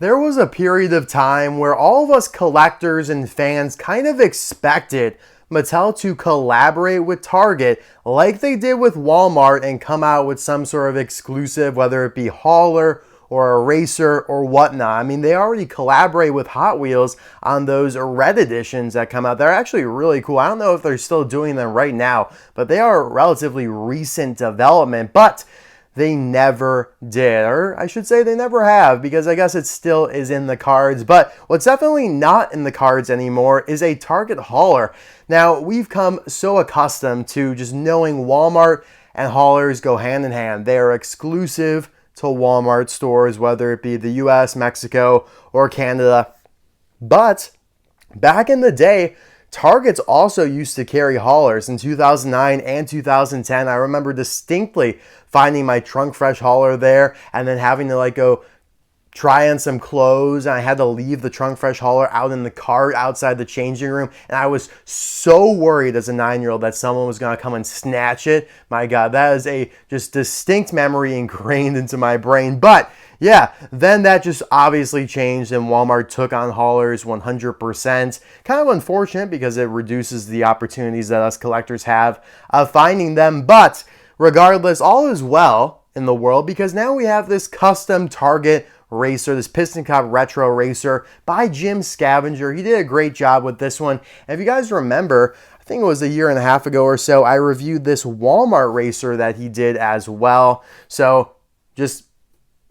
There was a period of time where all of us collectors and fans kind of expected Mattel to collaborate with Target like they did with Walmart and come out with some sort of exclusive, whether it be hauler or a racer or whatnot. I mean, they already collaborate with Hot Wheels on those red editions that come out. They're actually really cool. I don't know if they're still doing them right now, but they are a relatively recent development. But they never did, or I should say they never have, because I guess it still is in the cards. But what's definitely not in the cards anymore is a Target hauler. Now, we've come so accustomed to just knowing Walmart and haulers go hand in hand. They are exclusive to Walmart stores, whether it be the US, Mexico, or Canada. But back in the day, Targets also used to carry haulers in 2009 and 2010. I remember distinctly finding my Trunk Fresh hauler there and then having to go try on some clothes. And I had to leave the Trunk Fresh hauler out in the cart outside the changing room. And I was so worried as a 9-year-old that someone was going to come and snatch it. My God, that is a just distinct memory ingrained into my brain. But yeah, then that just obviously changed and Walmart took on haulers 100%. Kind of unfortunate because it reduces the opportunities that us collectors have of finding them. But regardless, all is well in the world because now we have this custom Target racer, this Piston Cup retro racer by Jim Scavenger. He did a great job with this one. And if you guys remember, I think it was a year and a half ago or so, I reviewed this Walmart racer that he did as well. So just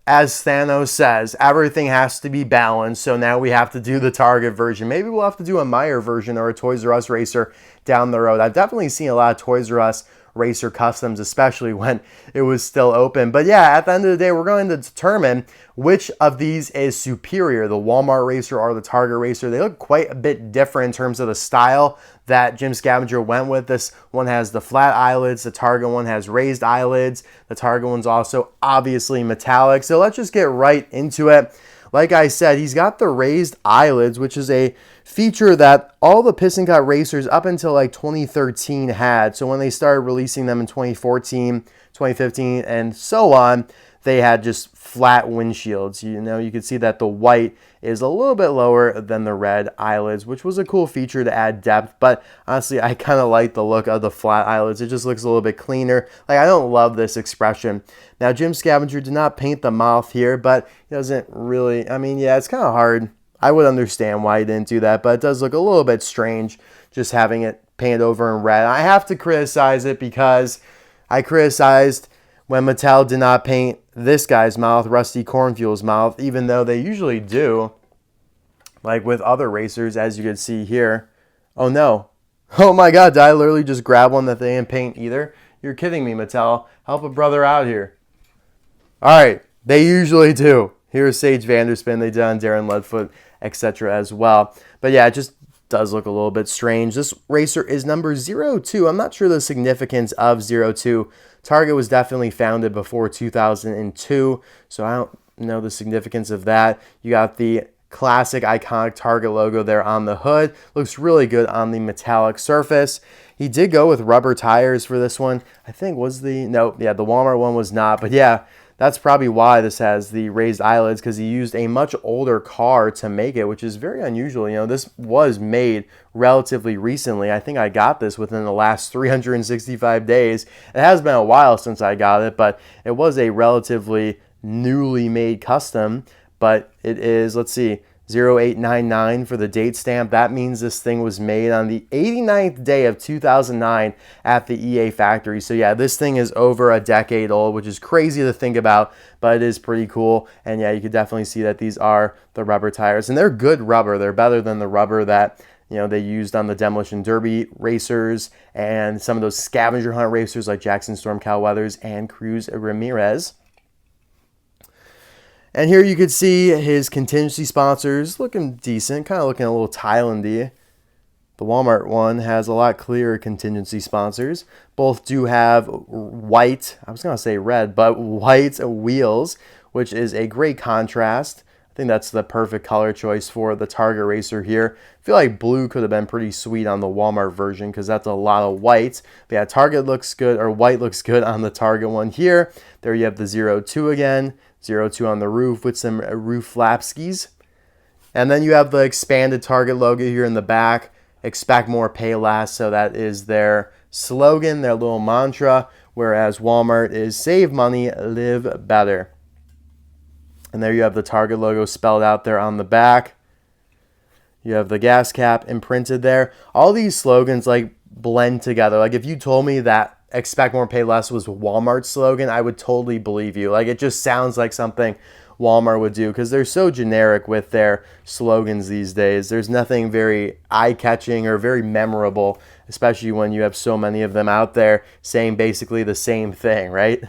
as Thanos says, everything has to be balanced, so now we have to do the Target version. Maybe we'll have to do a Meyer version or a Toys R Us racer down the road. I've definitely seen a lot of Toys R Us racer customs, especially when it was still open. But yeah, at the end of the day, we're going to determine which of these is superior, the Walmart racer or the Target racer. They look quite a bit different in terms of the style that Jim Scavenger went with. This one has the flat eyelids, the Target one has raised eyelids, the Target one's also obviously metallic. So let's just get right into it. Like I said, he's got the raised eyelids, which is a feature that all the Piston Cup racers up until 2013 had. So when they started releasing them in 2014, 2015, and so on, they had just flat windshields. You can see that the white is a little bit lower than the red eyelids, which was a cool feature to add depth. But honestly, I kind of like the look of the flat eyelids. It just looks a little bit cleaner. I don't love this expression. Now, Jim Scavenger did not paint the mouth here, but he doesn't really, yeah, it's kind of hard. I would understand why he didn't do that, but it does look a little bit strange just having it painted over in red. I have to criticize it because I criticized when Mattel did not paint this guy's mouth, Rusty Cornfuel's mouth, even though they usually do, like with other racers, as you can see here. Oh no. Oh my God, did I literally just grab one that they didn't paint either? You're kidding me, Mattel. Help a brother out here. All right, they usually do. Here's Sage Vanderspin. They did on Darren Leadfoot, etc. as well. But yeah, it just does look a little bit strange. This racer is number 02. I'm not sure the significance of 02. Target was definitely founded before 2002, so I don't know the significance of that. You got the classic iconic Target logo there on the hood. Looks really good on the metallic surface. He did go with rubber tires for this one. I think the Walmart one was not, but yeah, that's probably why this has the raised eyelids, because he used a much older car to make it, which is very unusual. This was made relatively recently. I think I got this within the last 365 days. It has been a while since I got it, but it was a relatively newly made custom. But it is, let's see, 0899 for the date stamp. That means this thing was made on the 89th day of 2009 at the EA factory. So yeah, this thing is over a decade old, which is crazy to think about, but it is pretty cool. And yeah, you can definitely see that these are the rubber tires, and they're good rubber. They're better than the rubber that they used on the Demolition Derby racers and some of those scavenger hunt racers like Jackson Storm, Cal Weathers, and Cruz Ramirez. And here you could see his contingency sponsors looking decent, kind of looking a little Thailandy. The Walmart one has a lot clearer contingency sponsors. Both do have white, I was going to say red, but white wheels, which is a great contrast. I think that's the perfect color choice for the Target racer here. I feel like blue could have been pretty sweet on the Walmart version because that's a lot of white. But yeah, Target looks good, or white looks good on the Target one here. There you have the 02 again. 02 on the roof with some roof flap skis. And then you have the expanded Target logo here in the back. Expect more, pay less. So that is their slogan, their little mantra. Whereas Walmart is save money, live better. And there you have the Target logo spelled out there on the back. You have the gas cap imprinted there. All these slogans like blend together. Like if you told me that expect more, pay less was Walmart's slogan, I would totally believe you. Like it just sounds like something Walmart would do because they're so generic with their slogans these days. There's nothing very eye-catching or very memorable, especially when you have so many of them out there saying basically the same thing, right?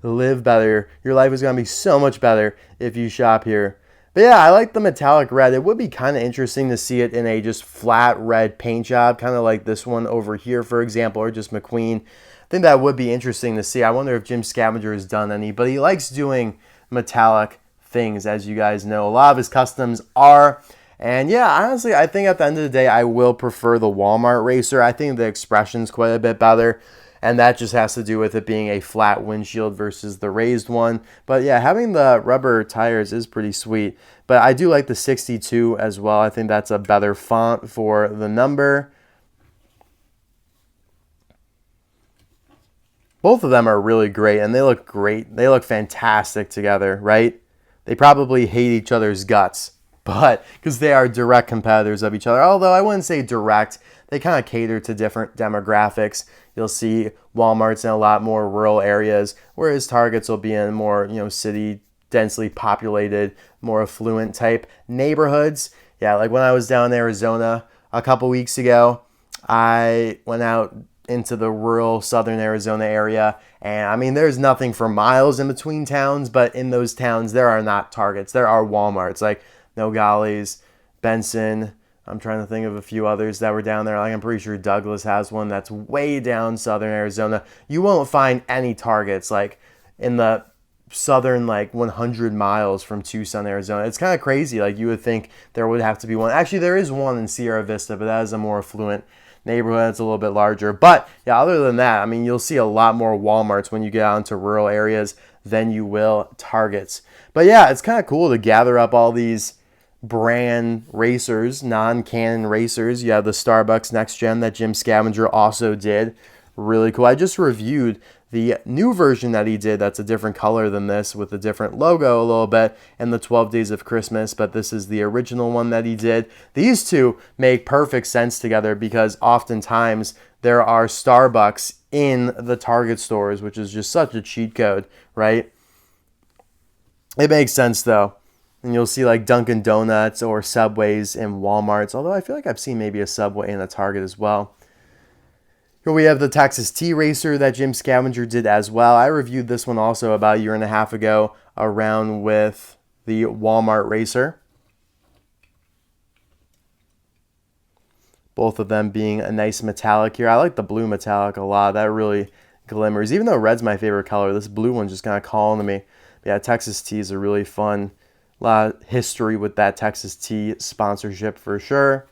Live better. Your life is going to be so much better if you shop here. But yeah, I like the metallic red. It would be kind of interesting to see it in a just flat red paint job, kind of like this one over here, for example, or just McQueen. I think that would be interesting to see. I wonder if Jim Scavenger has done any, but he likes doing metallic things, as you guys know. A lot of his customs are. And yeah, honestly, I think at the end of the day, I will prefer the Walmart Racer. I think the expression's quite a bit better. And that just has to do with it being a flat windshield versus the raised one. But yeah, having the rubber tires is pretty sweet. But I do like the 62 as well. I think that's a better font for the number. Both of them are really great, and they look great. They look fantastic together, right? They probably hate each other's guts, but because they are direct competitors of each other. Although I wouldn't say direct. They kind of cater to different demographics. You'll see Walmarts in a lot more rural areas, whereas Targets will be in more, city, densely populated, more affluent type neighborhoods. Yeah, like when I was down in Arizona a couple weeks ago, I went out into the rural southern Arizona area, and I mean, there's nothing for miles in between towns, but in those towns, there are not Targets. There are Walmarts, like Nogales, Benson. I'm trying to think of a few others that were down there. Like I'm pretty sure Douglas has one that's way down southern Arizona. You won't find any Targets like in the southern 100 miles from Tucson, Arizona. It's kind of crazy. Like you would think there would have to be one. Actually, there is one in Sierra Vista, but that is a more affluent neighborhood. It's a little bit larger. But yeah, other than that, I mean, you'll see a lot more Walmarts when you get out into rural areas than you will Targets. But yeah, it's kind of cool to gather up all these brand racers, non-Canon racers. You have the Starbucks Next Gen that Jim Scavenger also did. Really cool. I just reviewed the new version that he did that's a different color than this with a different logo a little bit in the 12 Days of Christmas, but this is the original one that he did. These two make perfect sense together because oftentimes there are Starbucks in the Target stores, which is just such a cheat code, right? It makes sense though. And you'll see like Dunkin' Donuts or Subways in Walmarts, although I feel like I've seen maybe a Subway and a Target as well. Here we have the Texas T Racer that Jim Scavenger did as well. I reviewed this one also about a year and a half ago around with the Walmart Racer. Both of them being a nice metallic here. I like the blue metallic a lot. That really glimmers. Even though red's my favorite color, this blue one's just kind of calling to me. But yeah, Texas T is a really fun. A lot of history with that Texas T sponsorship for sure.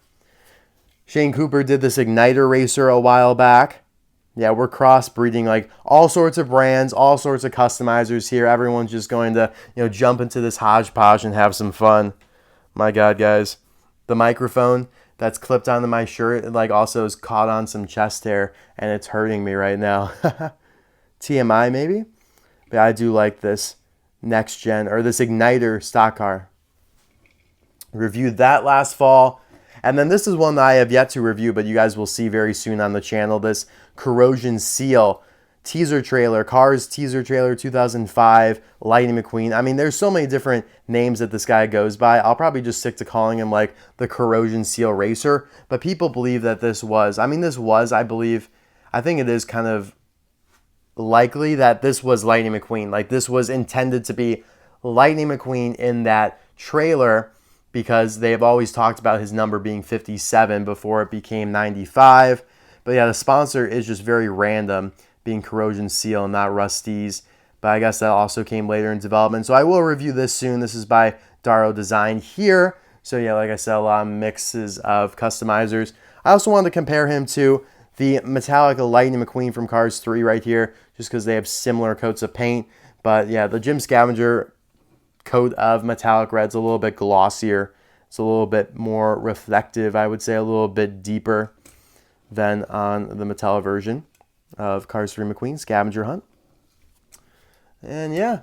Shane Cooper did this Igniter Racer a while back. Yeah, we're crossbreeding like all sorts of brands, all sorts of customizers here. Everyone's just going to, jump into this hodgepodge and have some fun. My God, guys. The microphone that's clipped onto my shirt, it also is caught on some chest hair and it's hurting me right now. TMI maybe? But I do like this Next Gen, or this Igniter stock car. Reviewed that last fall. And then this is one that I have yet to review, but you guys will see very soon on the channel. This Corrosion Seal teaser trailer, Cars teaser trailer 2005, Lightning McQueen. I mean, there's so many different names that this guy goes by. I'll probably just stick to calling him like the Corrosion Seal Racer. But people believe that this was, I think it is kind of likely that this was Lightning McQueen. Like this was intended to be Lightning McQueen in that trailer because they have always talked about his number being 57 before it became 95. But yeah, the sponsor is just very random, being Corrosion Seal and not Rust-eze. But I guess that also came later in development. So I will review this soon. This is by Darrow Design here. So yeah, like I said, a lot of mixes of customizers. I also wanted to compare him to the Metallica Lightning McQueen from Cars 3 right here, just because they have similar coats of paint. But yeah, the Gym Scavenger coat of metallic red's a little bit glossier. It's a little bit more reflective, I would say, a little bit deeper than on the Mattel version of Cars 3 McQueen Scavenger Hunt. And yeah,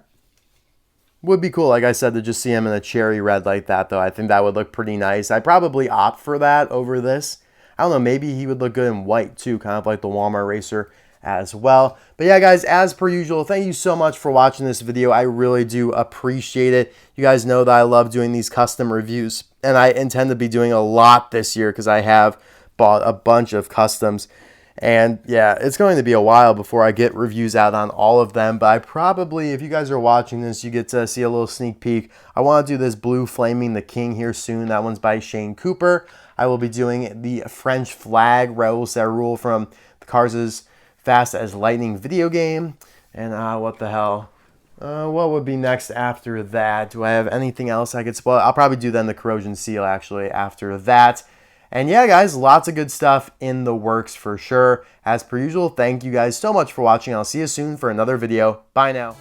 would be cool, like I said, to just see him in a cherry red like that, though. I think that would look pretty nice. I'd probably opt for that over this. I don't know, maybe he would look good in white too, kind of like the Walmart racer as well. But yeah, guys, as per usual, thank you so much for watching this video. I really do appreciate it. You guys know that I love doing these custom reviews, and I intend to be doing a lot this year because I have bought a bunch of customs. And yeah, it's going to be a while before I get reviews out on all of them, but I probably, if you guys are watching this, you get to see a little sneak peek. I want to do this blue Flaming the King here soon. That one's by Shane Cooper. I will be doing the French flag Raoul Serroul from the Cars' Fast as Lightning video game. And what the hell? What would be next after that? Do I have anything else I could spoil? I'll probably do then the Corrosion Seal actually after that. And yeah, guys, lots of good stuff in the works for sure. As per usual, thank you guys so much for watching. I'll see you soon for another video. Bye now.